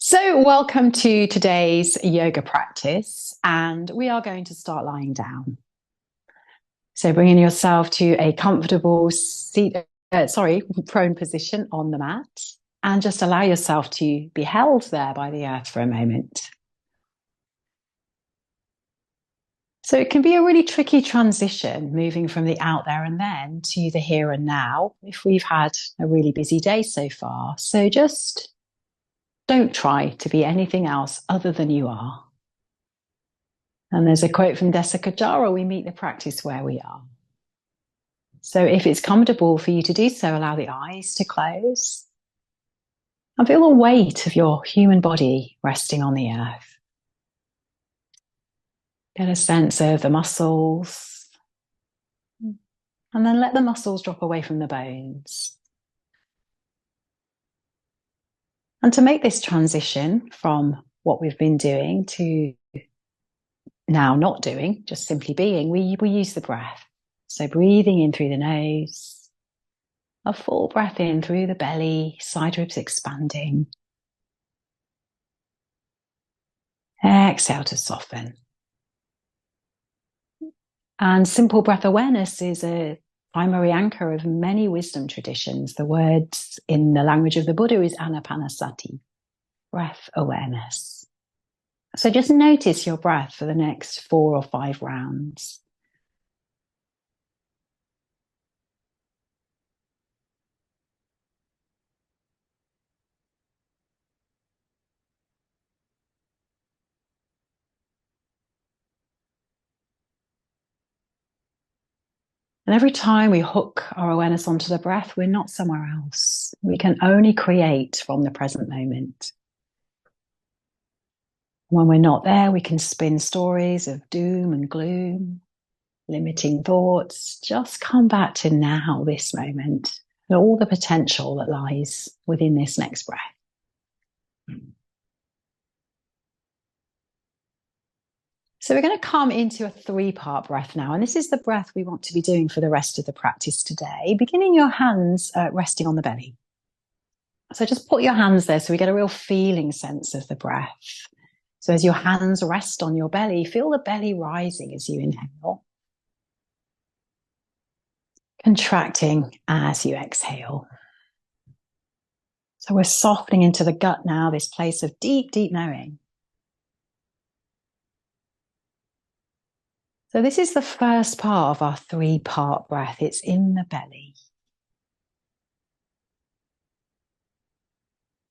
So, welcome to today's yoga practice, and we are going to start lying down. So, bringing yourself to a comfortable prone position on the mat, and just allow yourself to be held there by the earth for a moment. So, it can be a really tricky transition moving from the out there and then to the here and now if we've had a really busy day so far. So, just don't try to be anything else other than you are. And there's a quote from Desa Kajara, we meet the practice where we are. So if it's comfortable for you to do so, allow the eyes to close and feel the weight of your human body resting on the earth. Get a sense of the muscles, and then let the muscles drop away from the bones. And to make this transition from what we've been doing to now not doing, just simply being, we use the breath. So breathing in through the nose, a full breath in through the belly, side ribs expanding. Exhale to soften. And simple breath awareness is a primary anchor of many wisdom traditions. The words in the language of the Buddha is anapanasati, breath awareness. So just notice your breath for the next 4 or 5 rounds. And every time we hook our awareness onto the breath, we're not somewhere else. We can only create from the present moment. When we're not there, we can spin stories of doom and gloom, limiting thoughts. Just come back to now, this moment, and all the potential that lies within this next breath. So we're going to come into a 3-part breath now. And this is the breath we want to be doing for the rest of the practice today, beginning your hands resting on the belly. So just put your hands there so we get a real feeling sense of the breath. So as your hands rest on your belly, feel the belly rising as you inhale, contracting as you exhale. So we're softening into the gut now, this place of deep, deep knowing. So this is the first part of our 3-part breath. It's in the belly.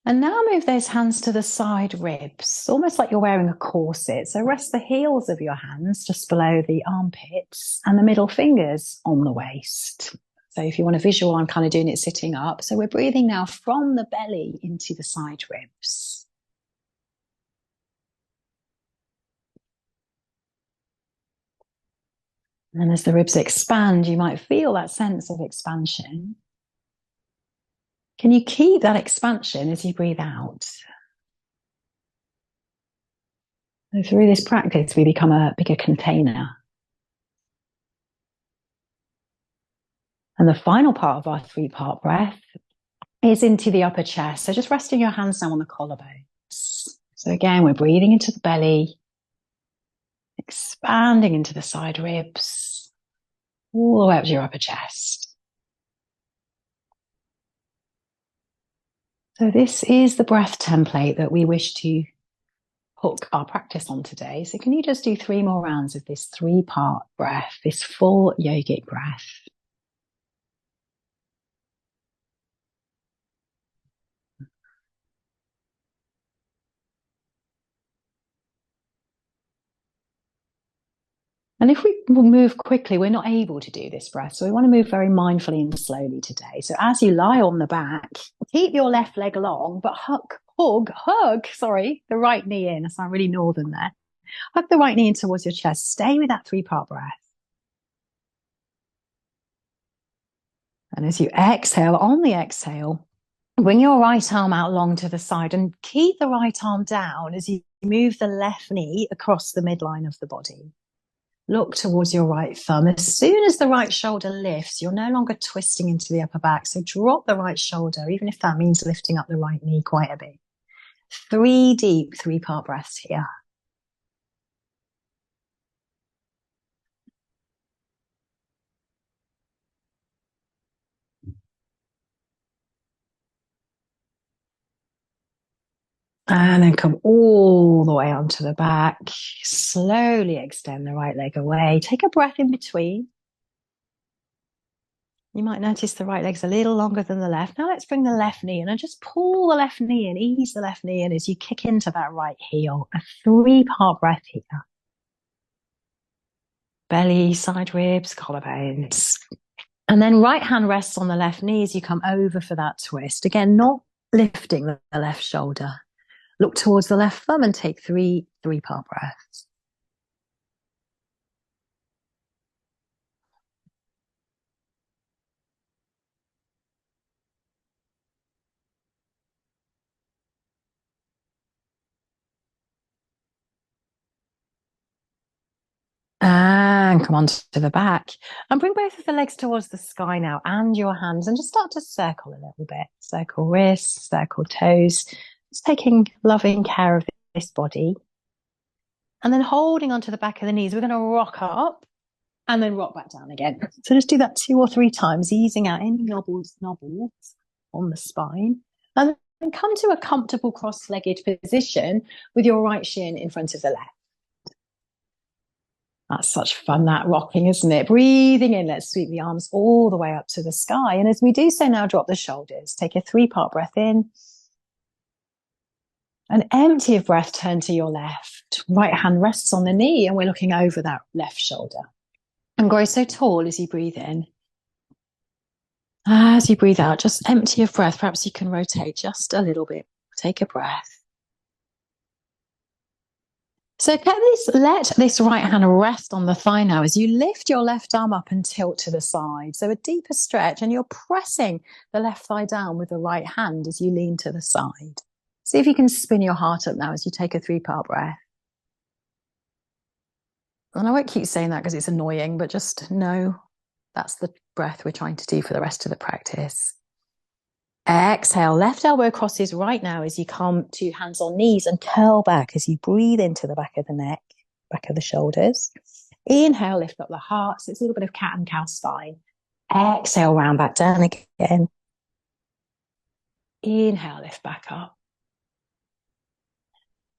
And now move those hands to the side ribs, almost like you're wearing a corset. So rest the heels of your hands just below the armpits and the middle fingers on the waist. So if you want a visual, I'm kind of doing it sitting up. So we're breathing now from the belly into the side ribs. And as the ribs expand, you might feel that sense of expansion. Can you keep that expansion as you breathe out? So through this practice, we become a bigger container. And the final part of our 3-part breath is into the upper chest. So just resting your hands now on the collarbones. So again, we're breathing into the belly, expanding into the side ribs, all the way up to your upper chest. So this is the breath template that we wish to hook our practice on today. So can you just do 3 more rounds of this 3-part breath, this full yogic breath? And if we move quickly, we're not able to do this breath. So we want to move very mindfully and slowly today. So as you lie on the back, keep your left leg long, but hug the right knee in. I sound really northern there. Hug the right knee in towards your chest. Stay with that 3-part breath. And as you exhale, on the exhale, bring your right arm out long to the side and keep the right arm down as you move the left knee across the midline of the body. Look towards your right thumb. As soon as the right shoulder lifts, you're no longer twisting into the upper back. So drop the right shoulder, even if that means lifting up the right knee quite a bit. Three deep, three-part breaths here. And then come all the way onto the back. Slowly extend the right leg away. Take a breath in between. You might notice the right leg's a little longer than the left. Now let's bring the left knee in and just pull the left knee in, ease the left knee in as you kick into that right heel. A three-part breath here. Belly, side ribs, collarbones. And then right hand rests on the left knee as you come over for that twist. Again, not lifting the left shoulder. Look towards the left thumb and take three-part breaths. And come on to the back. And bring both of the legs towards the sky now and your hands and just start to circle a little bit. Circle wrists, circle toes. Just taking loving care of this body. And then holding onto the back of the knees, we're going to rock up and then rock back down again. So just do that 2 or 3 times, easing out any nobbles on the spine. And then come to a comfortable cross-legged position with your right shin in front of the left. That's such fun, that rocking, isn't it? Breathing in, let's sweep the arms all the way up to the sky. And as we do so now, drop the shoulders. Take a 3-part breath in. And empty of breath, turn to your left. Right hand rests on the knee and we're looking over that left shoulder. And grow so tall as you breathe in. As you breathe out, just empty of breath. Perhaps you can rotate just a little bit. Take a breath. So let this right hand rest on the thigh now as you lift your left arm up and tilt to the side. So a deeper stretch, and you're pressing the left thigh down with the right hand as you lean to the side. See if you can spin your heart up now as you take a 3-part breath. And I won't keep saying that because it's annoying, but just know that's the breath we're trying to do for the rest of the practice. Exhale, left elbow crosses right now as you come to hands on knees and curl back as you breathe into the back of the neck, back of the shoulders. Inhale, lift up the heart. So it's a little bit of cat and cow spine. Exhale, round back down again. Inhale, lift back up.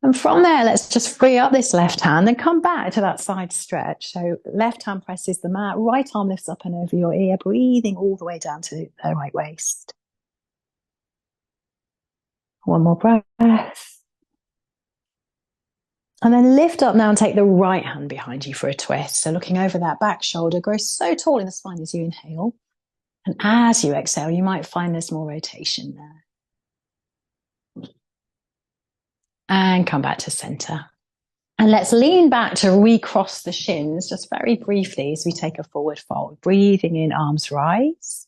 And from there, let's just free up this left hand and come back to that side stretch. So left hand presses the mat, right arm lifts up and over your ear, breathing all the way down to the right waist. One more breath. And then lift up now and take the right hand behind you for a twist. So looking over that back shoulder, grow so tall in the spine as you inhale. And as you exhale, you might find there's more rotation there. And come back to center. And let's lean back to recross the shins just very briefly as we take a forward fold. Breathing in, arms rise.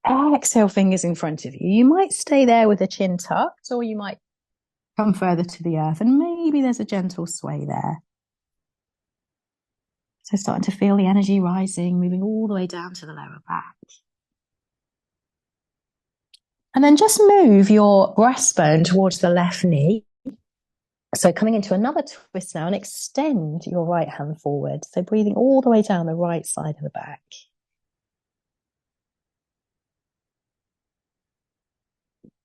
Exhale, fingers in front of you. You might stay there with the chin tucked, or you might come further to the earth, and maybe there's a gentle sway there. So starting to feel the energy rising, moving all the way down to the lower back. And then just move your breastbone towards the left knee. So coming into another twist now and extend your right hand forward. So breathing all the way down the right side of the back.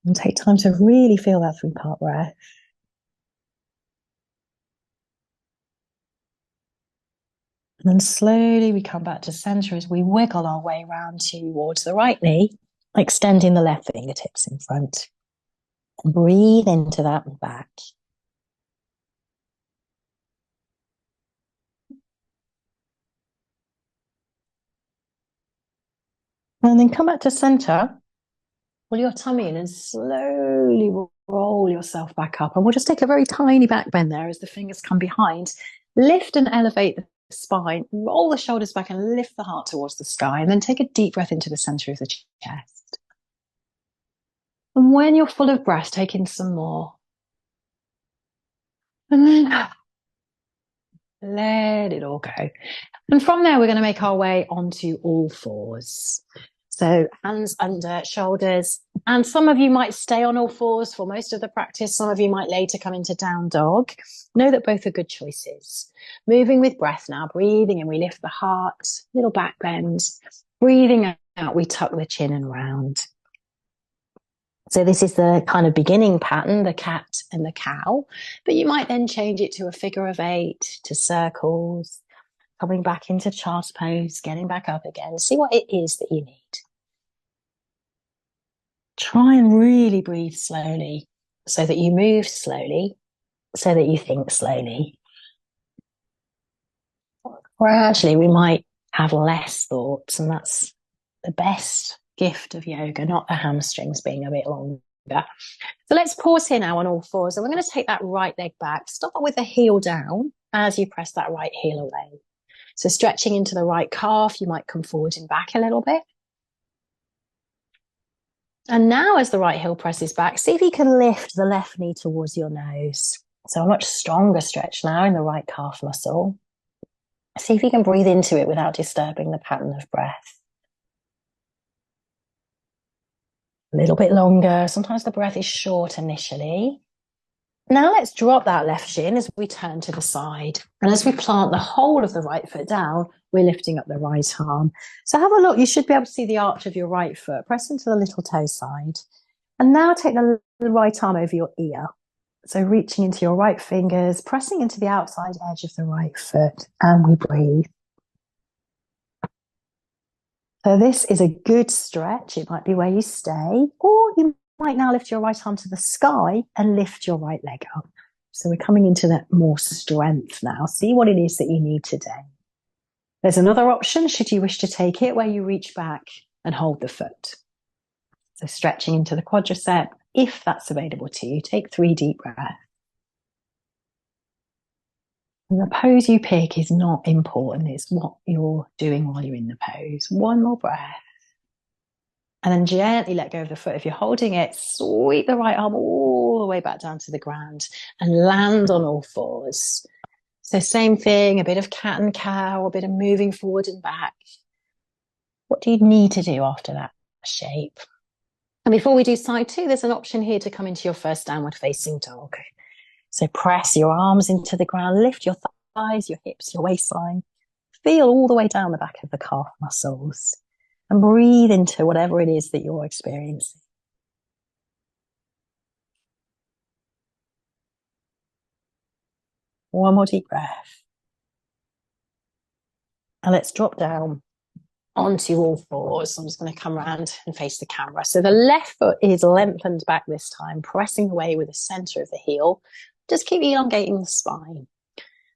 And take time to really feel that 3-part breath. And then slowly we come back to center as we wiggle our way around towards the right knee, extending the left fingertips in front. And breathe into that and back. And then come back to center. Pull your tummy in and slowly roll yourself back up. And we'll just take a very tiny back bend there as the fingers come behind. Lift and elevate the spine. Roll the shoulders back and lift the heart towards the sky. And then take a deep breath into the center of the chest. And when you're full of breath, take in some more. And then let it all go. And from there, we're going to make our way onto all fours. So hands under shoulders, And some of you might stay on all fours for most of the practice. Some of you might later come into down dog. Know that both are good choices. Moving with breath now, breathing in, we lift the heart, little back bend. Breathing out, we tuck the chin and round. So this is the kind of beginning pattern, the cat and the cow, but you might then change it to a figure of 8, to circles, coming back into child's pose, getting back up again. See what it is that you need. Try and really breathe slowly so that you move slowly, so that you think slowly. Gradually, we might have less thoughts, and that's the best gift of yoga, not the hamstrings being a bit longer. So let's pause here now on all fours. And we're going to take that right leg back. Start with the heel down as you press that right heel away. So stretching into the right calf, you might come forward and back a little bit. And now as the right heel presses back, see if you can lift the left knee towards your nose. So a much stronger stretch now in the right calf muscle. See if you can breathe into it without disturbing the pattern of breath. A little bit longer. Sometimes the breath is short initially. Now let's drop that left shin as we turn to the side. And as we plant the whole of the right foot down, we're lifting up the right arm. So have a look. You should be able to see the arch of your right foot. Press into the little toe side. And now take the right arm over your ear. So reaching into your right fingers, pressing into the outside edge of the right foot. And we breathe. So this is a good stretch. It might be where you stay, or you might now lift your right arm to the sky and lift your right leg up. So we're coming into that more strength now. See what it is that you need today. There's another option, should you wish to take it, where you reach back and hold the foot. So stretching into the quadricep, if that's available to you. Take 3 deep breaths. And the pose you pick is not important. It's what you're doing while you're in the pose. One more breath. And then gently let go of the foot. If you're holding it, sweep the right arm all the way back down to the ground and land on all fours. So same thing, a bit of cat and cow, a bit of moving forward and back. What do you need to do after that shape? And before we do side 2, there's an option here to come into your first downward facing dog. So press your arms into the ground, lift your thighs, your hips, your waistline. Feel all the way down the back of the calf muscles and breathe into whatever it is that you're experiencing. One more deep breath. And let's drop down onto all fours. So I'm just going to come around and face the camera. So the left foot is lengthened back this time, pressing away with the center of the heel. Just keep elongating the spine.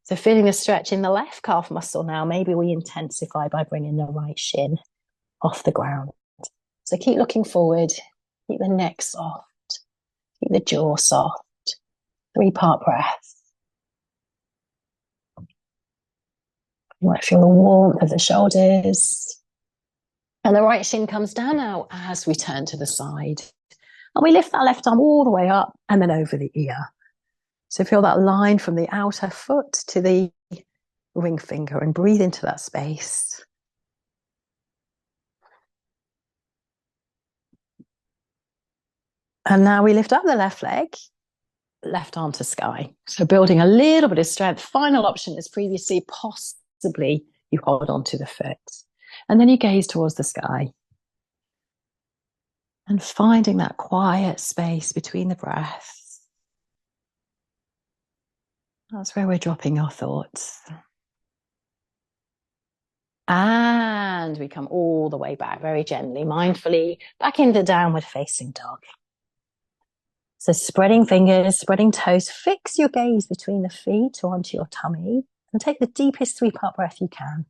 So feeling the stretch in the left calf muscle now. Maybe we intensify by bringing the right shin off the ground. So keep looking forward. Keep the neck soft. Keep the jaw soft. 3-part breath. You might feel the warmth of the shoulders. And the right shin comes down now as we turn to the side. And we lift that left arm all the way up and then over the ear. So feel that line from the outer foot to the ring finger and breathe into that space. And now we lift up the left leg, left arm to sky. So building a little bit of strength. Final option as previously, possibly you hold on to the foot. And then you gaze towards the sky. And finding that quiet space between the breaths. That's where we're dropping our thoughts. And we come all the way back very gently, mindfully, back into downward facing dog. So spreading fingers, spreading toes, fix your gaze between the feet or onto your tummy and take the deepest 3-part breath you can.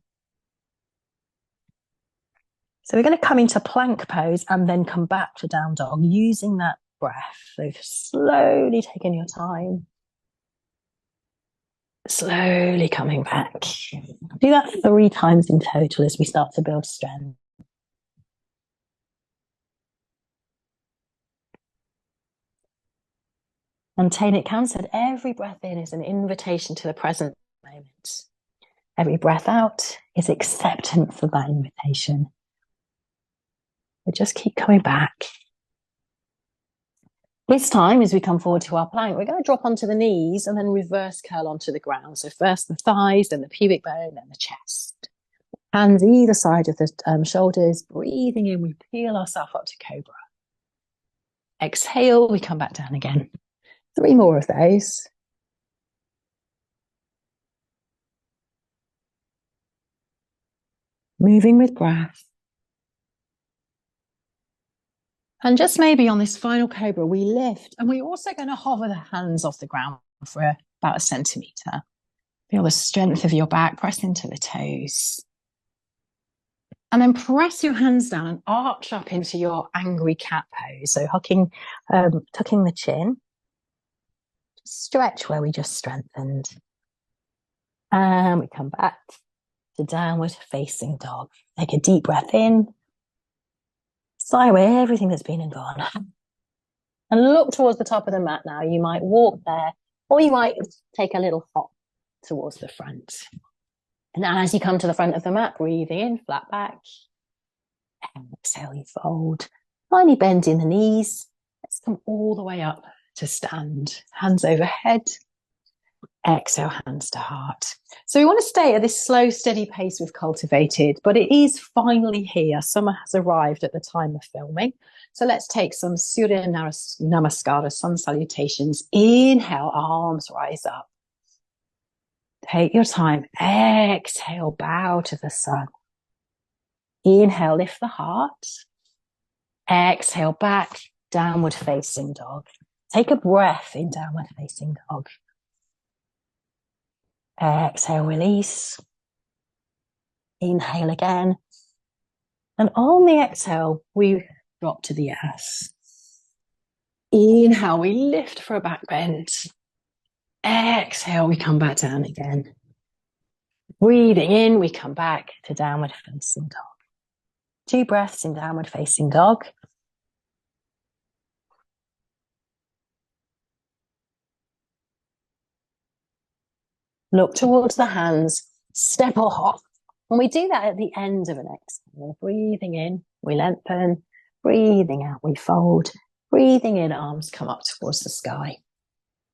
So we're going to come into plank pose and then come back to down dog using that breath. So slowly taking your time. Slowly coming back. Do that 3 times in total as we start to build strength. And Tainit Khan said, every breath in is an invitation to the present moment. Every breath out is acceptance of that invitation. But just keep coming back. This time, as we come forward to our plank, we're going to drop onto the knees and then reverse curl onto the ground. So first the thighs, then the pubic bone, then the chest. Hands either side of the shoulders. Breathing in, we peel ourselves up to cobra. Exhale, we come back down again. 3 more of those. Moving with breath. And just maybe on this final cobra, we lift and we're also going to hover the hands off the ground for about 1 centimetre. Feel the strength of your back, press into the toes. And then press your hands down and arch up into your angry cat pose. So tucking the chin. Stretch where we just strengthened. And we come back to downward facing dog. Take a deep breath in. Sigh away everything that's been and gone. And look towards the top of the mat now. You might walk there, or you might take a little hop towards the front. And as you come to the front of the mat, breathing in, flat back. And exhale, you fold. Finally bend in the knees. Let's come all the way up to stand. Hands overhead. Exhale, hands to heart. So we want to stay at this slow, steady pace we've cultivated, but it is finally here. Summer has arrived at the time of filming. So let's take some Surya Namaskara, sun salutations. Inhale, arms rise up. Take your time. Exhale, bow to the sun. Inhale, lift the heart. Exhale, back, downward facing dog. Take a breath in downward facing dog. Exhale, release. Inhale again. And on the exhale, we drop to the earth. Inhale, we lift for a back bend. Exhale, we come back down again. Breathing in, we come back to downward facing dog. 2 breaths in downward facing dog. Look towards the hands, step or hop. And we do that at the end of an exhale. Breathing in, we lengthen. Breathing out, we fold. Breathing in, arms come up towards the sky.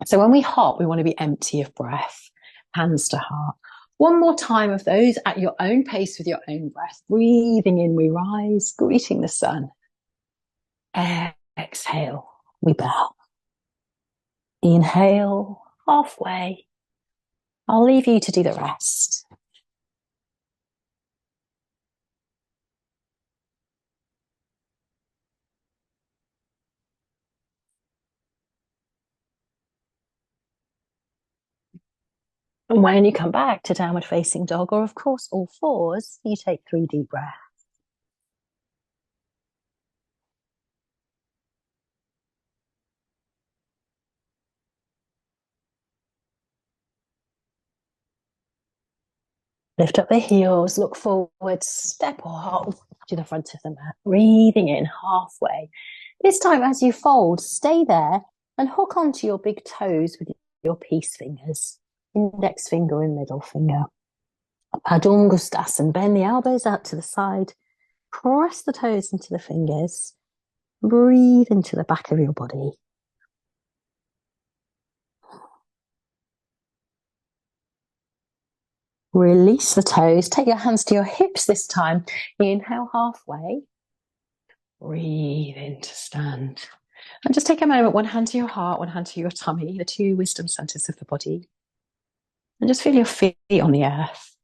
So when we hop, we want to be empty of breath, hands to heart. 1 more time of those at your own pace with your own breath. Breathing in, we rise, greeting the sun. Exhale, we bow. Inhale, halfway. I'll leave you to do the rest. And when you come back to downward facing dog, or of course all fours, you take 3 deep breaths. Lift up the heels, look forward, step or hop to the front of the mat. Breathing in halfway. This time as you fold, stay there and hook onto your big toes with your peace fingers. Index finger and middle finger. Padangusthasana. Bend the elbows out to the side. Press the toes into the fingers. Breathe into the back of your body. Release the toes. Take your hands to your hips this time. Inhale halfway. Breathe in to stand. And just take a moment, 1 hand to your heart, 1 hand to your tummy, the 2 wisdom centers of the body. And just feel your feet on the earth.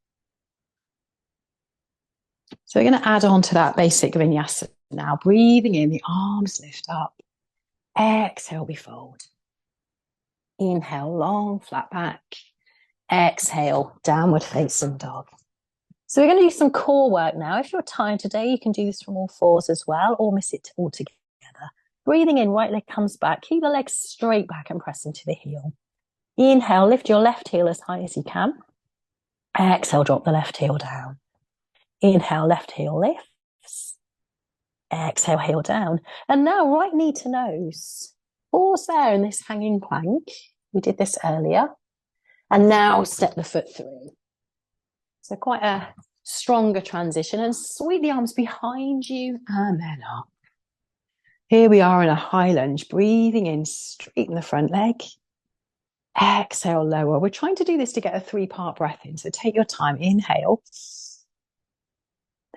So we're going to add on to that basic vinyasa now. Breathing in, the arms lift up. Exhale, we fold. Inhale, long, flat back. Exhale, downward facing dog. So we're going to do some core work now. If you're tired today, you can do this from all fours as well, or miss it all together. Breathing in, right leg comes back. Keep the legs straight back and press into the heel. Inhale, lift your left heel as high as you can. Exhale, drop the left heel down. Inhale, left heel lifts. Exhale, heel down. And now right knee to nose. Pause there in this hanging plank. We did this earlier. And now step the foot through. So quite a stronger transition. And sweep the arms behind you and then up. Here we are in a high lunge, breathing in, straighten the front leg. Exhale, lower. We're trying to do this to get a 3-part breath in. So take your time. Inhale.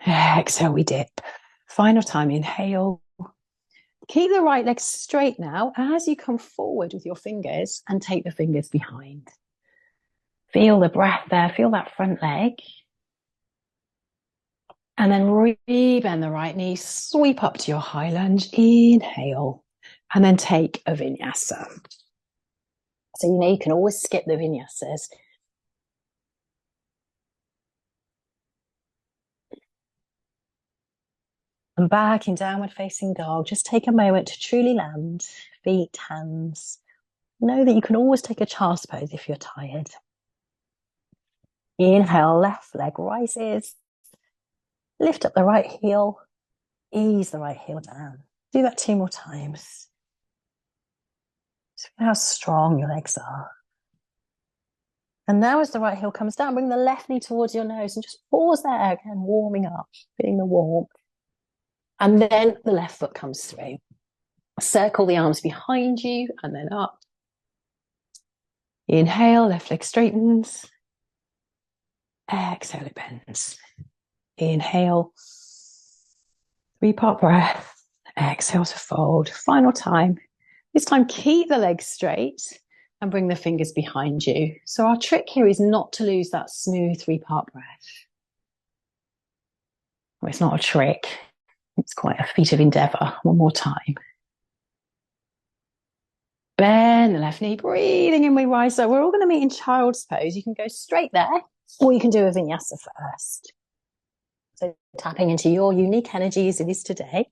Exhale, we dip. Final time, inhale. Keep the right leg straight now as you come forward with your fingers and take the fingers behind. Feel the breath there. Feel that front leg. And then rebend the right knee, sweep up to your high lunge, inhale, and then take a vinyasa. So you know you can always skip the vinyasas. And back in downward facing dog, just take a moment to truly land, feet, hands. Know that you can always take a child's pose if you're tired. Inhale, left leg rises. Lift up the right heel, ease the right heel down. Do that 2 more times. Just feel how strong your legs are. And now as the right heel comes down, bring the left knee towards your nose and just pause there again, warming up, feeling the warmth. And then the left foot comes through. Circle the arms behind you and then up. Inhale, left leg straightens. Exhale, it bends. Inhale, 3-part breath. Exhale to fold. Final time. This time, keep the legs straight and bring the fingers behind you. So our trick here is not to lose that smooth 3-part breath. Well, it's not a trick. It's quite a feat of endeavour. One more time. Bend the left knee, breathing in, we rise. So we're all going to meet in child's pose. You can go straight there, or you can do a vinyasa first. So tapping into your unique energy as it is today.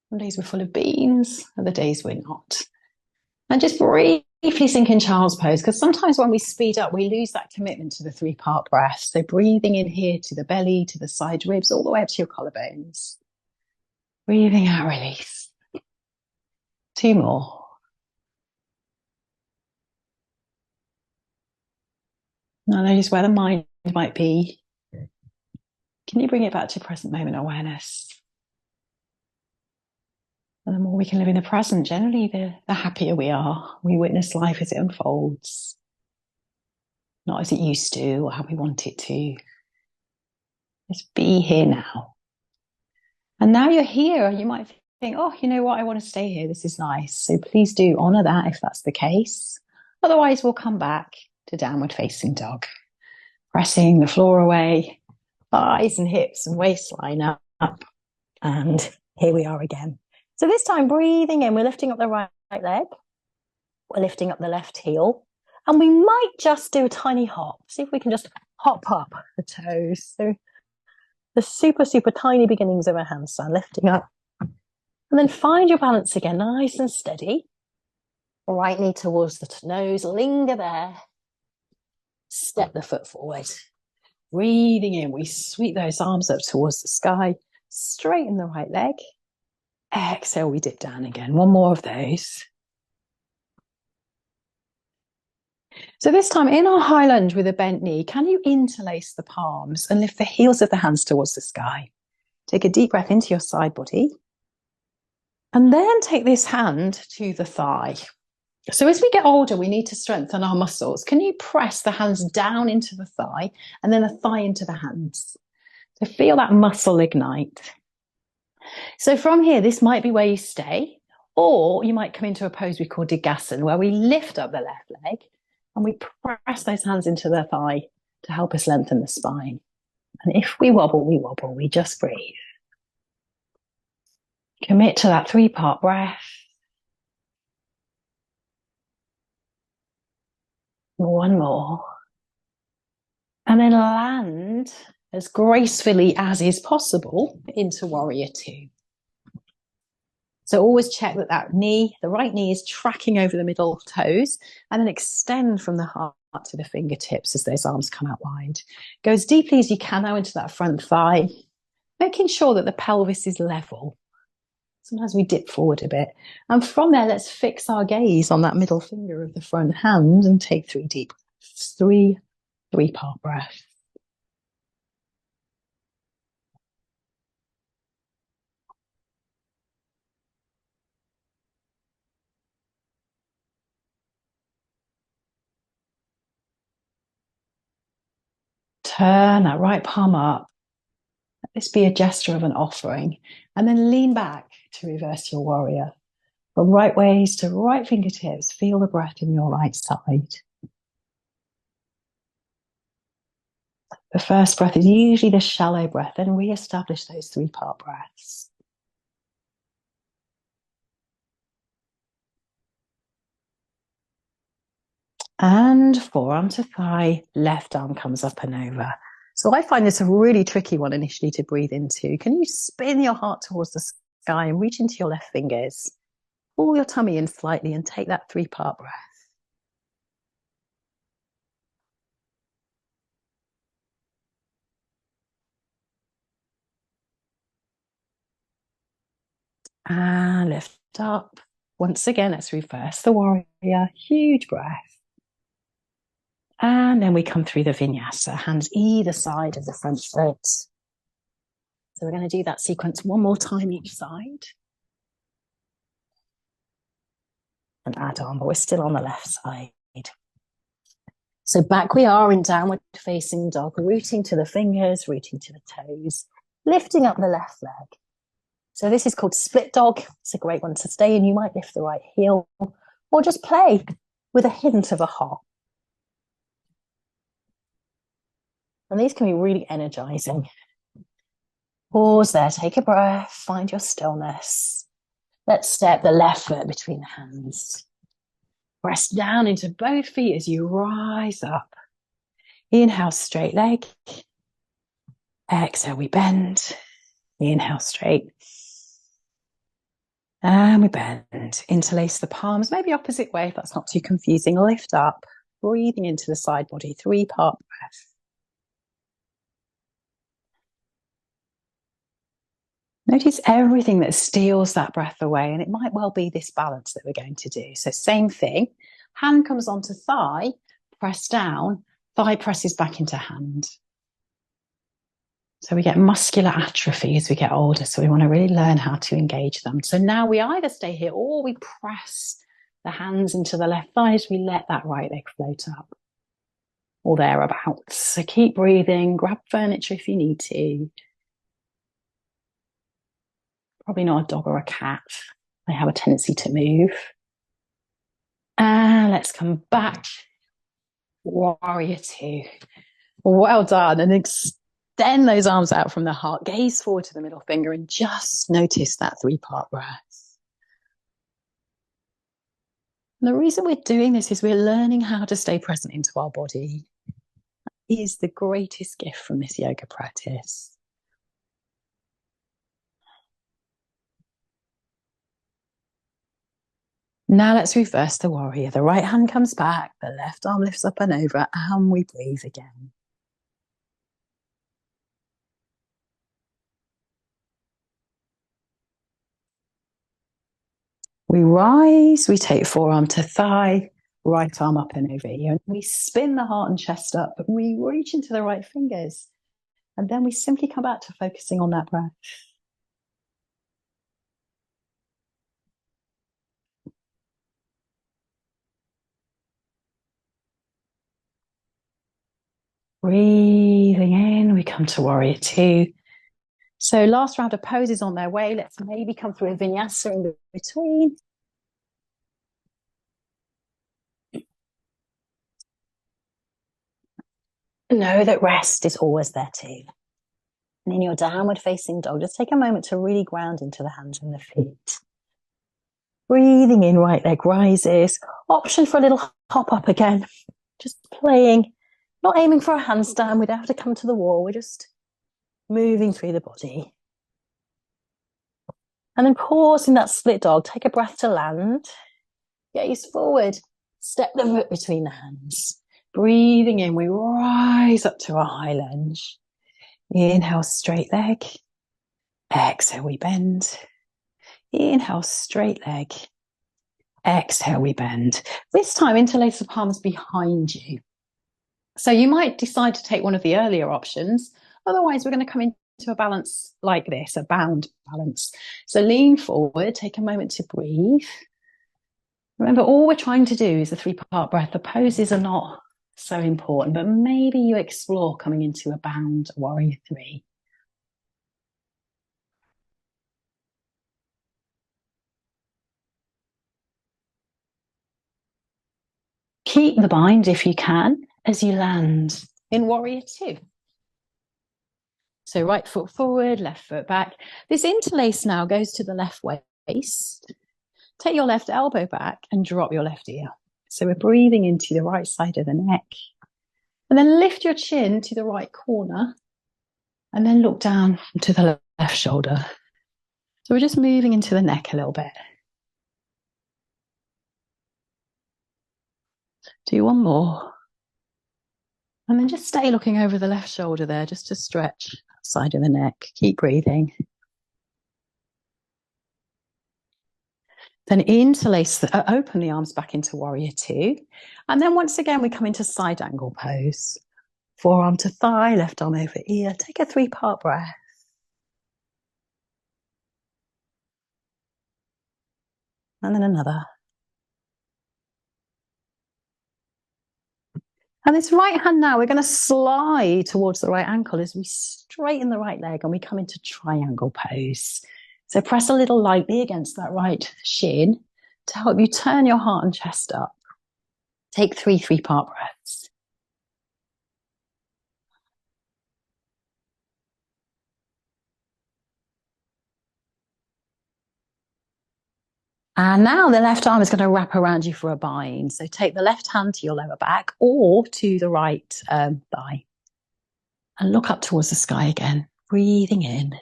Some days we're full of beans, other days we're not. And just briefly sink in child's pose, because sometimes when we speed up, we lose that commitment to the 3-part breath. So breathing in here to the belly, to the side ribs, all the way up to your collarbones. Breathing out, release. 2 more. Now notice where the mind might be. Can you bring it back to present moment awareness? And the more we can live in the present, generally, the happier we are. We witness life as it unfolds, not as it used to or how we want it to. Just be here now. And now you're here, you might think, oh, you know what? I want to stay here. This is nice. So please do honor that if that's the case. Otherwise, we'll come back to downward facing dog. Pressing the floor away, thighs and hips and waistline up. And here we are again. So this time, breathing in, we're lifting up the right leg. We're lifting up the left heel. And we might just do a tiny hop. See if we can just hop up the toes. So the super, super tiny beginnings of a handstand, lifting up. And then find your balance again, nice and steady. Right knee towards the nose, linger there. Step the foot forward. Breathing in, we sweep those arms up towards the sky. Straighten the right leg. Exhale, we dip down again. 1 more of those. So this time in our high lunge with a bent knee, can you interlace the palms and lift the heels of the hands towards the sky? Take a deep breath into your side body. And then take this hand to the thigh. So as we get older, we need to strengthen our muscles. Can you press the hands down into the thigh and then the thigh into the hands? So feel that muscle ignite. So from here, this might be where you stay, or you might come into a pose we call Digasana, where we lift up the left leg and we press those hands into the thigh to help us lengthen the spine. And if we wobble, we just breathe. Commit to that 3-part breath. 1 more. And then land as gracefully as is possible into warrior 2. So always check that knee, the right knee, is tracking over the middle toes, and then extend from the heart to the fingertips as those arms come out wide. Go as deeply as you can now into that front thigh, making sure that the pelvis is level. Sometimes we dip forward a bit. And from there, let's fix our gaze on that middle finger of the front hand and take 3 deep breaths. 3-part breath. Turn that right palm up. Let this be a gesture of an offering. And then lean back to reverse your warrior. From right waist to right fingertips, feel the breath in your right side. The first breath is usually the shallow breath, then re-establish those 3-part breaths. And forearm to thigh, left arm comes up and over. So I find this a really tricky one initially to breathe into. Can you spin your heart towards the sky and reach into your left fingers? Pull your tummy in slightly and take that 3-part breath. And lift up. Once again, let's reverse the warrior. Huge breath. And then we come through the vinyasa, hands either side of the front foot. So we're going to do that sequence one more time each side. And add on, but we're still on the left side. So back we are in downward facing dog, rooting to the fingers, rooting to the toes, lifting up the left leg. So this is called split dog. It's a great one to stay in. You might lift the right heel or just play with a hint of a hop. And these can be really energizing. Pause there, take a breath, find your stillness. Let's step the left foot between the hands. Press down into both feet as you rise up. Inhale, straight leg. Exhale, we bend. Inhale, straight. And we bend. Interlace the palms, maybe opposite way if that's not too confusing. Lift up, breathing into the side body, 3-part breath. Notice everything that steals that breath away, and it might well be this balance that we're going to do. So same thing, hand comes onto thigh, press down, thigh presses back into hand. So we get muscular atrophy as we get older, so we want to really learn how to engage them. So now we either stay here or we press the hands into the left thigh as we let that right leg float up, or thereabouts. So keep breathing, grab furniture if you need to. Probably not a dog or a cat. They have a tendency to move. And let's come back. Warrior 2. Well done. And extend those arms out from the heart. Gaze forward to the middle finger and just notice that 3-part breath. And the reason we're doing this is we're learning how to stay present into our body. That is the greatest gift from this yoga practice. Now let's reverse the warrior. The right hand comes back, the left arm lifts up and over, and we breathe again. We rise, we take forearm to thigh, right arm up and over here. And we spin the heart and chest up, but we reach into the right fingers. And then we simply come back to focusing on that breath. Breathing in, we come to warrior 2. So last round of poses on their way. Let's maybe come through a vinyasa in between. Know that rest is always there too. And in your downward facing dog, just take a moment to really ground into the hands and the feet. Breathing in, right leg rises. Option for a little hop up again. Just playing, not aiming for a handstand. We don't have to come to the wall. We're just moving through the body. And then pause in that split dog. Take a breath to land. Gaze forward. Step the foot between the hands. Breathing in, we rise up to a high lunge. Inhale, straight leg. Exhale, we bend. Inhale, straight leg. Exhale, we bend. This time, interlace the palms behind you. So you might decide to take one of the earlier options. Otherwise, we're going to come into a balance like this, a bound balance. So lean forward, take a moment to breathe. Remember, all we're trying to do is a 3-part breath. The poses are not So important, but maybe you explore coming into a bound warrior three. Keep the bind if you can as you land in warrior two. So right foot forward, left foot back. This interlace now goes to the left waist. Take your left elbow back and drop your left ear. So we're breathing into the right side of the neck. And then lift your chin to the right corner and then look down to the left shoulder. So we're just moving into the neck a little bit. Do one more. And then just stay looking over the left shoulder there, just to stretch that side of the neck. Keep breathing. Then interlace, open the arms back into warrior two. And then once again, we come into side angle pose. Forearm to thigh, left arm over ear. Take a 3-part breath. And then another. And this right hand now, we're going to slide towards the right ankle as we straighten the right leg and we come into triangle pose. So press a little lightly against that right shin to help you turn your heart and chest up. Take 3 3-part breaths. And now the left arm is going to wrap around you for a bind. So take the left hand to your lower back or to the right thigh. And look up towards the sky again, breathing in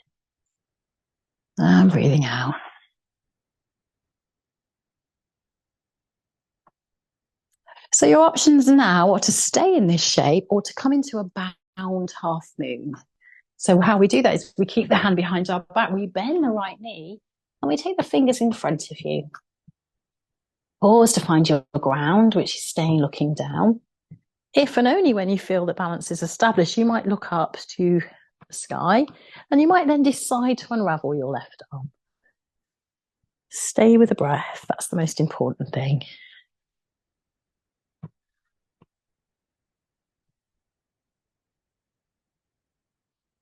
and breathing out. So your options now are to stay in this shape or to come into a bound half moon. So how we do that is we keep the hand behind our back, we bend the right knee, and we take the fingers in front of you. Pause to find your ground, which is staying looking down. If and only when you feel that balance is established, you might look up to the sky, and you might then decide to unravel your left arm. Stay with the breath. That's the most important thing.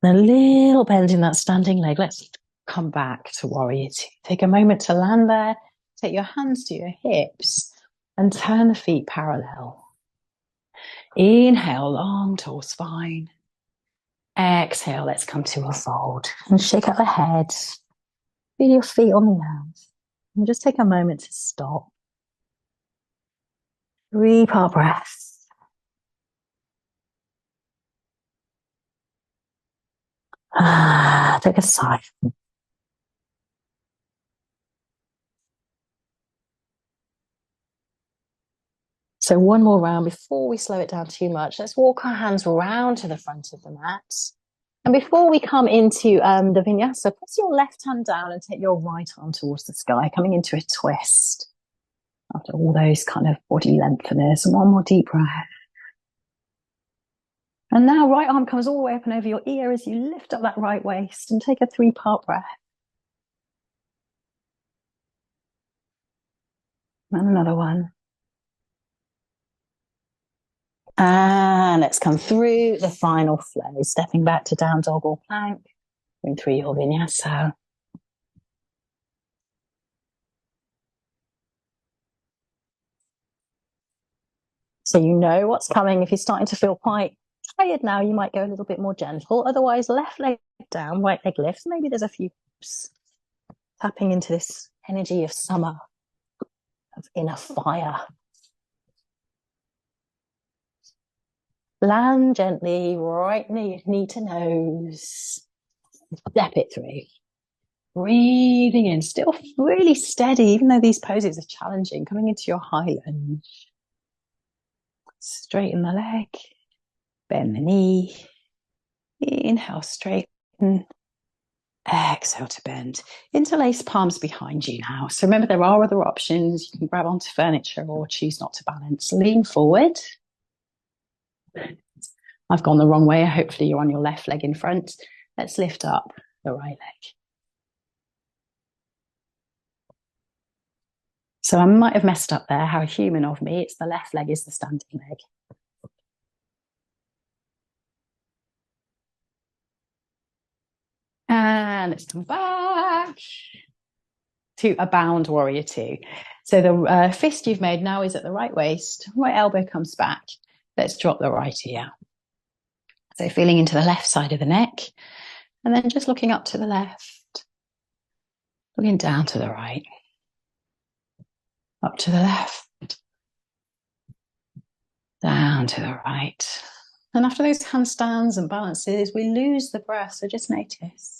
And a little bend in that standing leg. Let's come back to warrior two. Take a moment to land there. Take your hands to your hips and turn the feet parallel. Inhale, long, tall spine. Exhale, let's come to a fold. And shake out the head. Feel your feet on the ground. And just take a moment to stop. 3-part breaths. Take a sigh. So one more round before we slow it down too much. Let's walk our hands round to the front of the mat. And before we come into the vinyasa, press your left hand down and take your right arm towards the sky, coming into a twist. After all those kind of body lengtheners. And one more deep breath. And now right arm comes all the way up and over your ear as you lift up that right waist and take a 3-part breath. And another one. And let's come through the final flow, stepping back to down dog or plank, going through your vinyasa. So you know what's coming. If you're starting to feel quite tired now, you might go a little bit more gentle. Otherwise, left leg down, right leg lifts. Maybe there's a few tapping into this energy of summer, of inner fire. Land gently, right knee to nose. Step it through. Breathing in, still really steady, even though these poses are challenging. Coming into your high lunge. Straighten the leg. Bend the knee. Inhale, straighten. Exhale to bend. Interlace palms behind you now. So remember, there are other options. You can grab onto furniture or choose not to balance. Lean forward. I've gone the wrong way. Hopefully you're on your left leg in front. Let's lift up the right leg. So I might have messed up there. How human of me. It's the left leg is the standing leg. And let's come back to a bound warrior two. So the fist you've made now is at the right waist, right elbow comes back. Let's drop the right ear. So feeling into the left side of the neck, and then just looking up to the left, looking down to the right, up to the left, down to the right. And after those handstands and balances, we lose the breath, so just notice.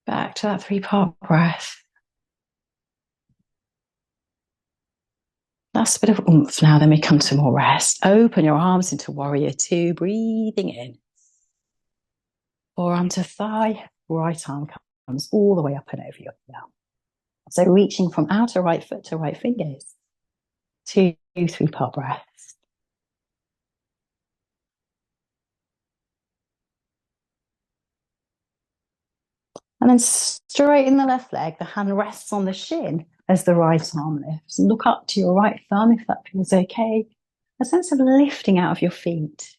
Back to that 3-part breath. Last bit of oomph now, then we come to more rest. Open your arms into warrior two, breathing in. Forearm to thigh, right arm comes all the way up and over your heel. So reaching from outer right foot to right fingers. 2 3-part breaths. And then straighten the left leg. The hand rests on the shin as the right arm lifts. Look up to your right thumb if that feels okay. A sense of lifting out of your feet.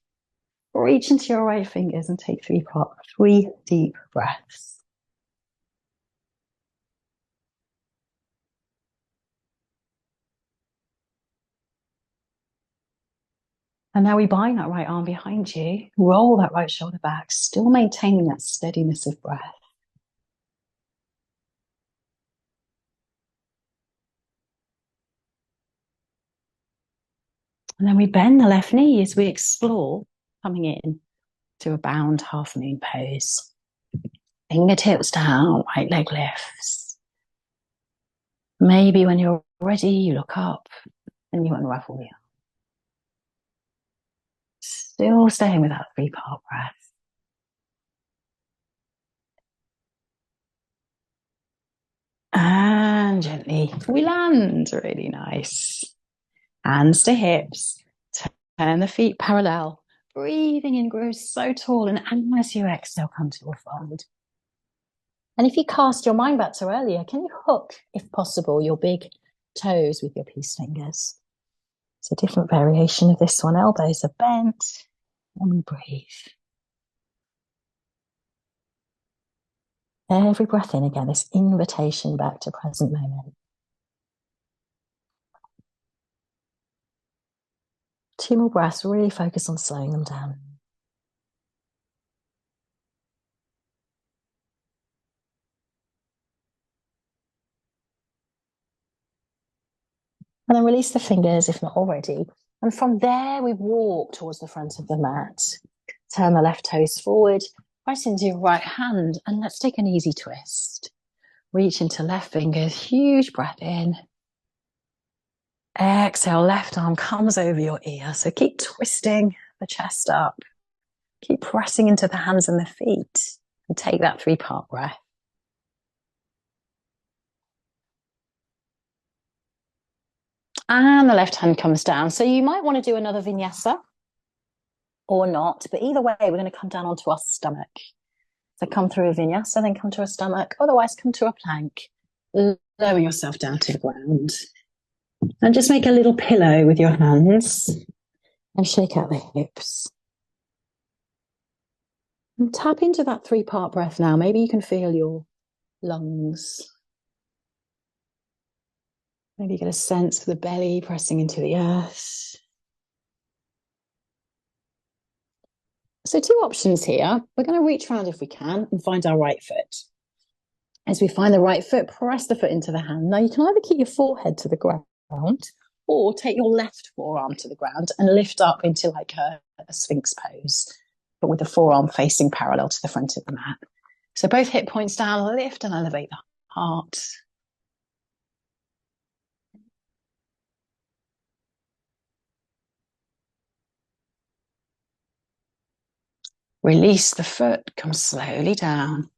Reach into your right fingers and take 3 deep breaths. And now we bind that right arm behind you, roll that right shoulder back, still maintaining that steadiness of breath. And then we bend the left knee as we explore coming in to a bound half moon pose. Fingertips down, right leg lifts. Maybe when you're ready, you look up and you unravel the arm. Still staying with that 3-part breath. And gently we land, really nice. Hands to hips, turn the feet parallel. Breathing in grows so tall, and as you exhale, come to a fold. And if you cast your mind back to earlier, can you hook, if possible, your big toes with your peace fingers? It's a different variation of this one. Elbows are bent, and we breathe. Every breath in again, this invitation back to present moment. 2 more breaths, really focus on slowing them down. And then release the fingers if not already. And from there, we walk towards the front of the mat. Turn the left toes forward, right into your right hand, and let's take an easy twist. Reach into left fingers, huge breath in. Exhale, left arm comes over your ear. So keep twisting the chest up. Keep pressing into the hands and the feet. And take that 3-part breath. And the left hand comes down. So you might want to do another vinyasa or not. But either way, we're going to come down onto our stomach. So come through a vinyasa, then come to a stomach. Otherwise, come to a plank. Lower yourself down to the ground. And just make a little pillow with your hands. And shake out the hips. And tap into that 3-part breath now. Maybe you can feel your lungs. Maybe get a sense of the belly pressing into the earth. So 2 options here. We're going to reach around if we can and find our right foot. As we find the right foot, press the foot into the hand. Now you can either keep your forehead to the ground or take your left forearm to the ground and lift up into like a sphinx pose, but with the forearm facing parallel to the front of the mat. So both hip points down, lift and elevate the heart. Release the foot, come slowly down.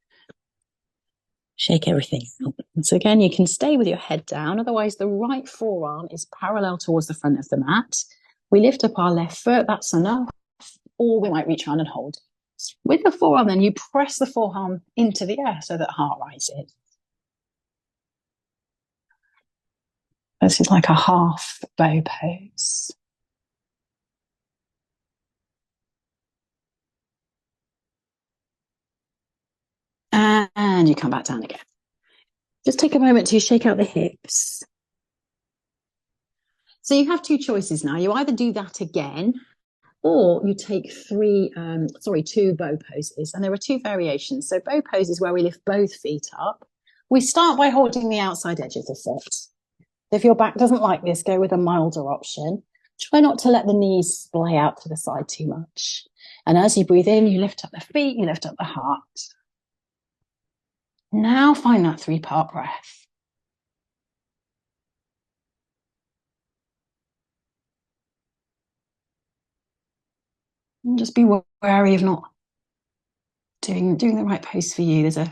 Shake everything out. And so again, you can stay with your head down. Otherwise, the right forearm is parallel towards the front of the mat. We lift up our left foot, that's enough. Or we might reach around and hold. With the forearm, then you press the forearm into the air so that heart rises. This is like a half bow pose. And you come back down again. Just take a moment to shake out the hips. So you have two choices now. You either do that again, or you take two bow poses. And there are two variations. So bow pose is where we lift both feet up. We start by holding the outside edge of the foot. If your back doesn't like this, go with a milder option. Try not to let the knees splay out to the side too much. And as you breathe in, you lift up the feet, you lift up the heart. Now find that 3-part breath. And just be wary of not doing the right pose for you. There's a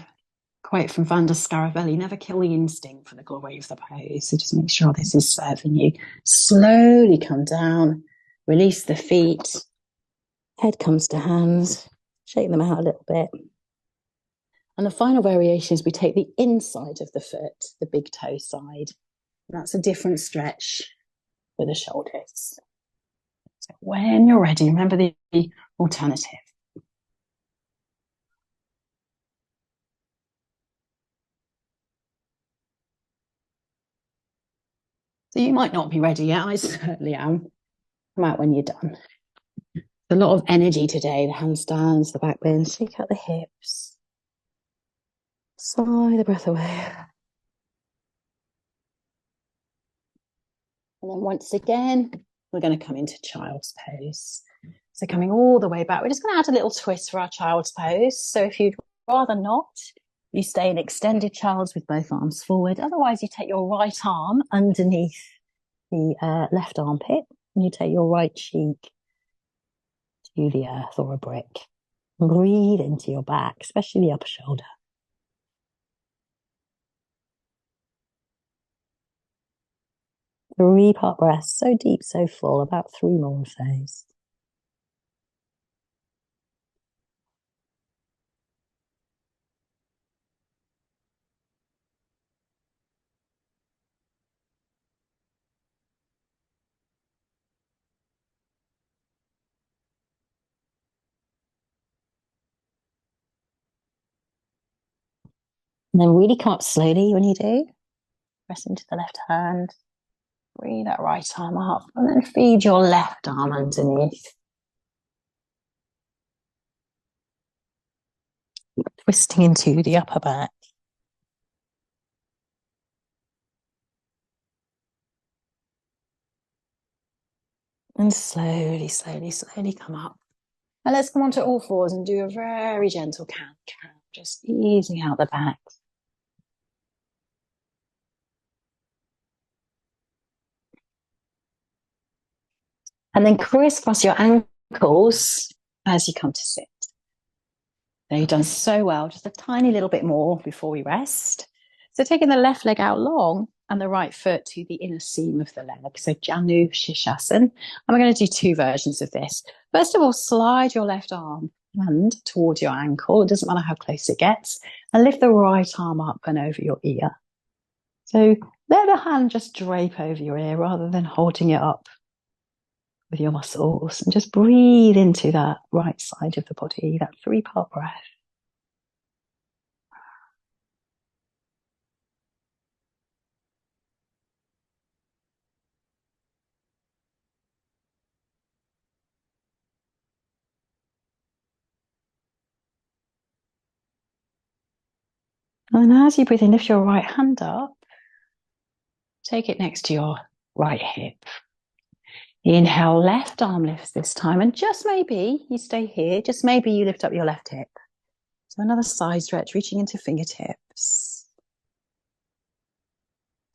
quote from Van der Scaravelli, never kill the instinct for the glory of the pose. So just make sure this is serving you. Slowly come down, release the feet, head comes to hands, shake them out a little bit. And the final variation is we take the inside of the foot, the big toe side. That's a different stretch for the shoulders. So when you're ready, remember the alternative. So you might not be ready yet. I certainly am. Come out when you're done. A lot of energy today. The handstands, the back bends. Shake out the hips. Sigh the breath away. And then once again, we're going to come into child's pose. So coming all the way back, we're just going to add a little twist for our child's pose. So if you'd rather not, you stay in extended child's with both arms forward. Otherwise, you take your right arm underneath the left armpit and you take your right cheek to the earth or a brick. Breathe into your back, especially the upper shoulder. The 3-part breath, so deep, so full, about 3 more of those. And then really come up slowly when you do. Press into the left hand. Breathe that right arm up and then feed your left arm underneath. Twisting into the upper back. And slowly, slowly, slowly come up. And let's come onto all fours and do a very gentle count. Just easing out the back. And then crisscross your ankles as you come to sit. Now you've done so well, just a tiny little bit more before we rest. So taking the left leg out long and the right foot to the inner seam of the leg. So Janu Shirshasana. And we're going to do 2 versions of this. First of all, slide your left arm hand towards your ankle. It doesn't matter how close it gets. And lift the right arm up and over your ear. So let the hand just drape over your ear rather than holding it up with your muscles. And just breathe into that right side of the body, that 3-part breath. And as you breathe in, lift your right hand up. Take it next to your right hip. Inhale, left arm lifts this time. And just maybe you stay here. Just maybe you lift up your left hip. So another side stretch, reaching into fingertips.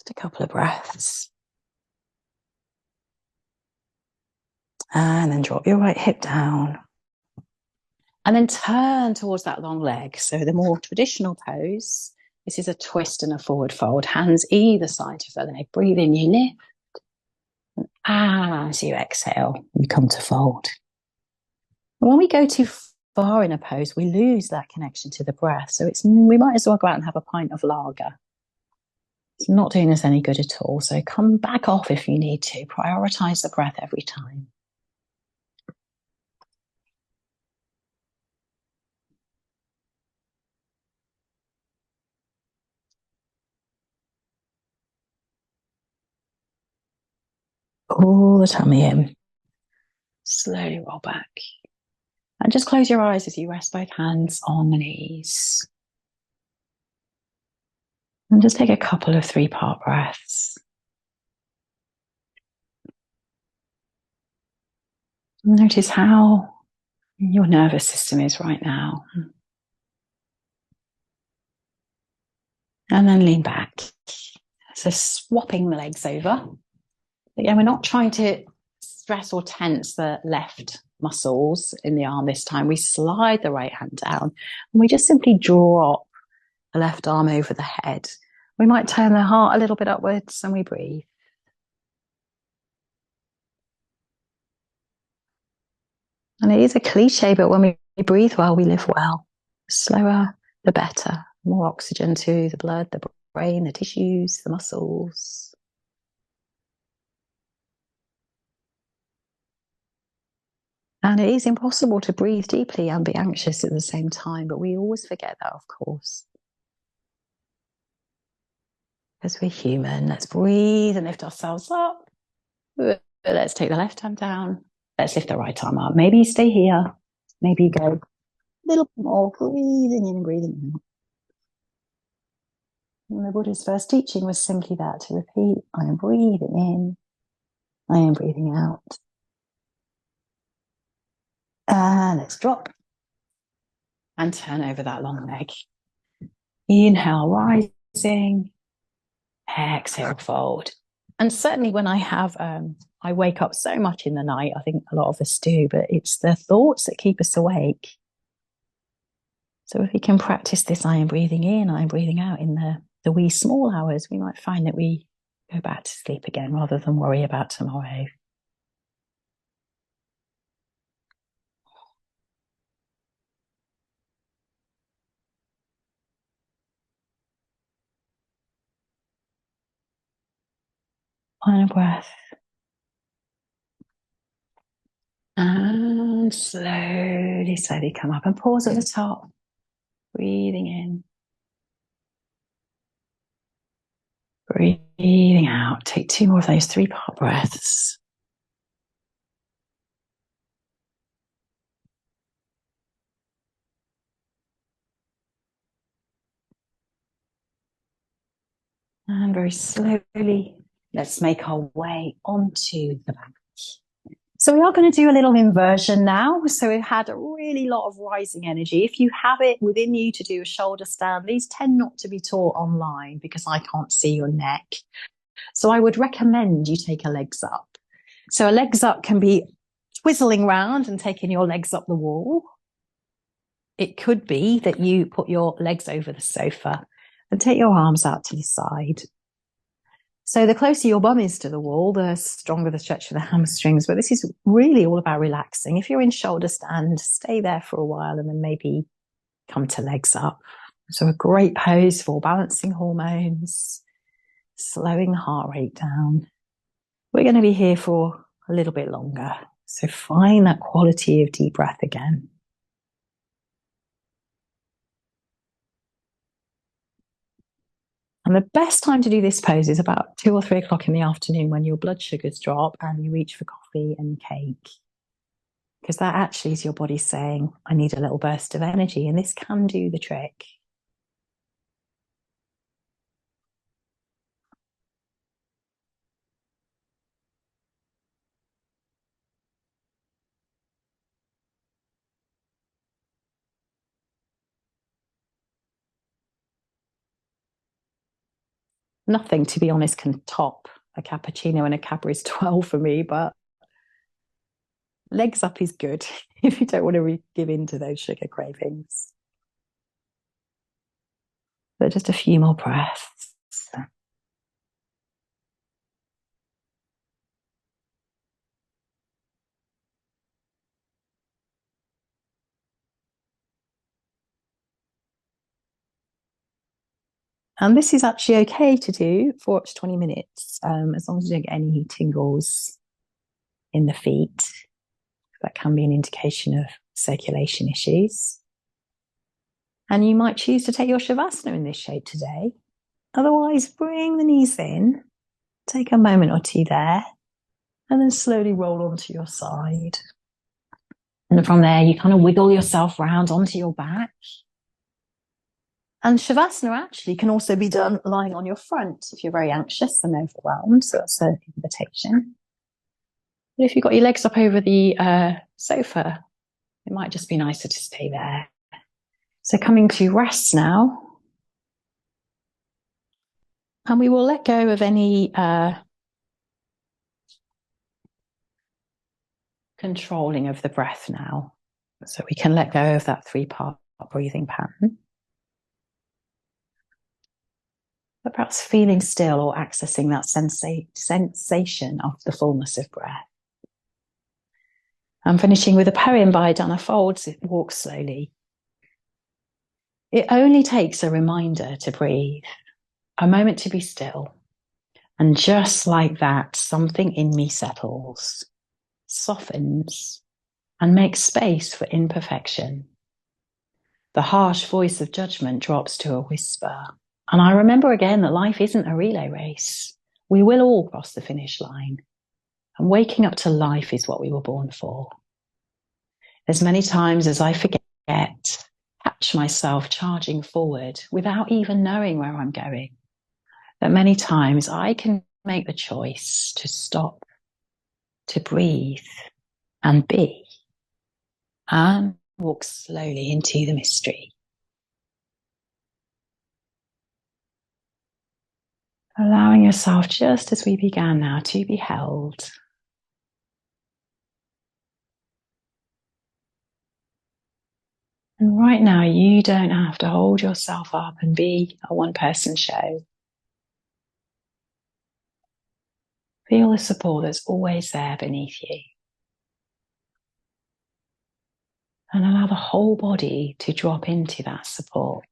Just a couple of breaths. And then drop your right hip down. And then turn towards that long leg. So the more traditional pose, this is a twist and a forward fold. Hands either side of the leg. Breathe in, you lift. And as you exhale, you come to fold. When we go too far in a pose, we lose that connection to the breath. So we might as well go out and have a pint of lager. It's not doing us any good at all. So come back off if you need to. Prioritize the breath every time. Pull the tummy in. Slowly roll back. And just close your eyes as you rest both hands on the knees. And just take a couple of 3-part breaths. Notice how your nervous system is right now. And then lean back. So swapping the legs over. Again, we're not trying to stress or tense the left muscles in the arm this time. We slide the right hand down and we just simply drop the left arm over the head. We might turn the heart a little bit upwards and we breathe. And it is a cliche, but when we breathe well, we live well. The slower, the better. More oxygen to the blood, the brain, the tissues, the muscles. And it is impossible to breathe deeply and be anxious at the same time, but we always forget that, of course. Because we're human. Let's breathe and lift ourselves up. Let's take the left hand down. Let's lift the right arm up. Maybe you stay here. Maybe you go a little more, breathing in and breathing out. And the Buddha's first teaching was simply that, to repeat, I am breathing in, I am breathing out. And let's drop and turn over that long leg. Inhale, rising. Exhale, fold. And certainly when I wake up so much in the night, I think a lot of us do, but it's the thoughts that keep us awake. So if we can practice this I am breathing in, I am breathing out in the wee small hours, we might find that we go back to sleep again rather than worry about tomorrow. Final breath. And slowly, slowly come up and pause at the top. Breathing in. Breathing out. Take 2 more of those 3-part breaths. And very slowly, let's make our way onto the back. So we are going to do a little inversion now. So we've had a really lot of rising energy. If you have it within you to do a shoulder stand, these tend not to be taught online because I can't see your neck. So I would recommend you take a legs up. So a legs up can be twizzling round and taking your legs up the wall. It could be that you put your legs over the sofa and take your arms out to the side. So the closer your bum is to the wall, the stronger the stretch of the hamstrings. But this is really all about relaxing. If you're in shoulder stand, stay there for a while and then maybe come to legs up. So a great pose for balancing hormones, slowing the heart rate down. We're going to be here for a little bit longer. So find that quality of deep breath again. And the best time to do this pose is about 2 or 3 o'clock in the afternoon when your blood sugars drop and you reach for coffee and cake. Because that actually is your body saying, I need a little burst of energy, and this can do the trick. Nothing, to be honest, can top a cappuccino, and a Capra is 12 for me, but legs up is good if you don't want to give in to those sugar cravings. But just a few more breaths. And this is actually okay to do for up to 20 minutes, as long as you don't get any tingles in the feet. That can be an indication of circulation issues. And you might choose to take your Shavasana in this shape today. Otherwise, bring the knees in. Take a moment or two there And then slowly roll onto your side. And from there, you kind of wiggle yourself round onto your back. And Shavasana actually can also be done lying on your front if you're very anxious and overwhelmed. So that's an invitation. But if you've got your legs up over the sofa, it might just be nicer to stay there. So coming to rest now. And we will let go of any controlling of the breath now. So we can let go of that 3-part breathing pattern. But perhaps feeling still or accessing that sensation of the fullness of breath. I'm finishing with a poem by Dana Folds, It Walks Slowly. It only takes a reminder to breathe, a moment to be still. And just like that, something in me settles, softens, and makes space for imperfection. The harsh voice of judgment drops to a whisper. And I remember again that life isn't a relay race. We will all cross the finish line. And waking up to life is what we were born for. As many times as I forget, catch myself charging forward without even knowing where I'm going, that many times I can make the choice to stop, to breathe and be, and walk slowly into the mystery. Allowing yourself, just as we began now, to be held. And right now, you don't have to hold yourself up and be a one-person show. Feel the support that's always there beneath you. And allow the whole body to drop into that support.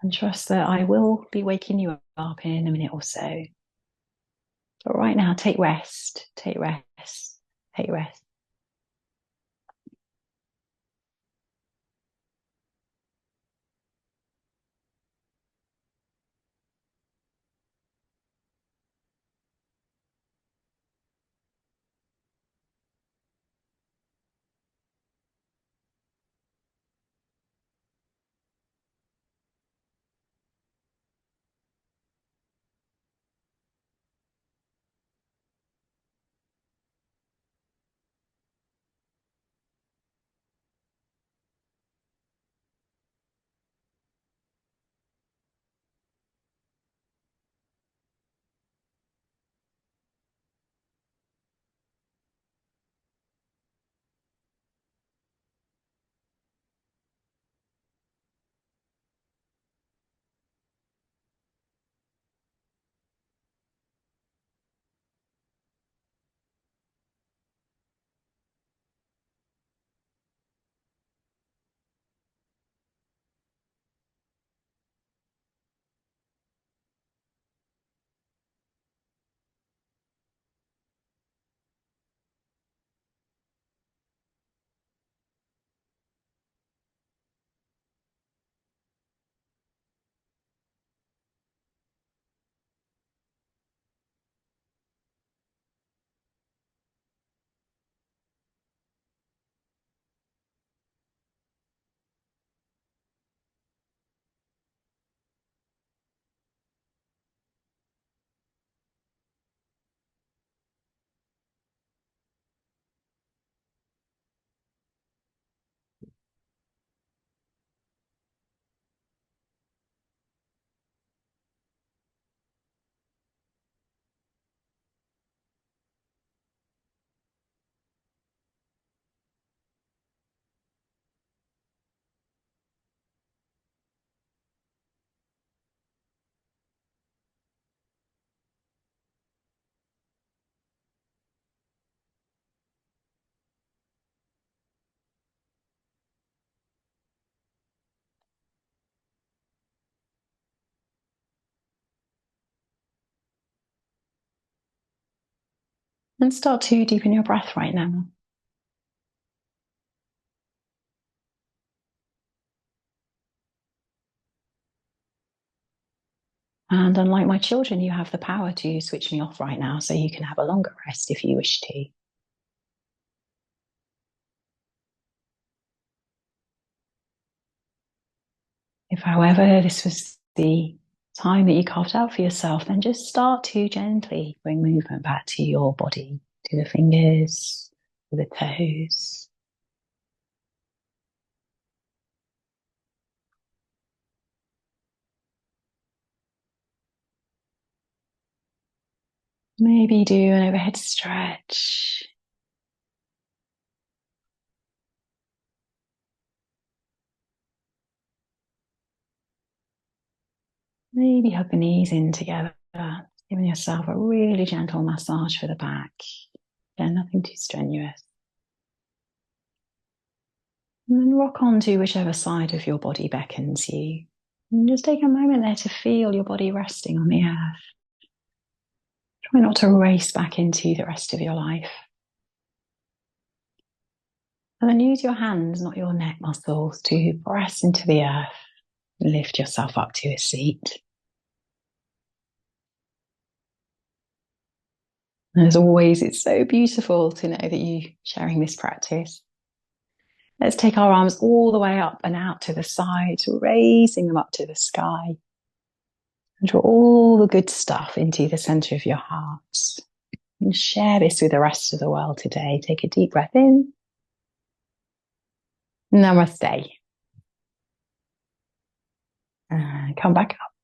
And trust that I will be waking you up in a minute or so. But right now, take rest, take rest, take rest. And start to deepen your breath right now. And unlike my children, you have the power to switch me off right now so you can have a longer rest if you wish to. If, however, this was the time that you carved out for yourself, then just start to gently bring movement back to your body, to the fingers, to the toes. Maybe do an overhead stretch. Maybe hug the knees in together, giving yourself a really gentle massage for the back. Again, nothing too strenuous. And then rock on to whichever side of your body beckons you. And just take a moment there to feel your body resting on the earth. Try not to race back into the rest of your life. And then use your hands, not your neck muscles, to press into the earth and lift yourself up to a seat. And as always, it's so beautiful to know that you're sharing this practice. Let's take our arms all the way up and out to the sides, raising them up to the sky. And draw all the good stuff into the center of your heart. And share this with the rest of the world today. Take a deep breath in. Namaste. And come back up.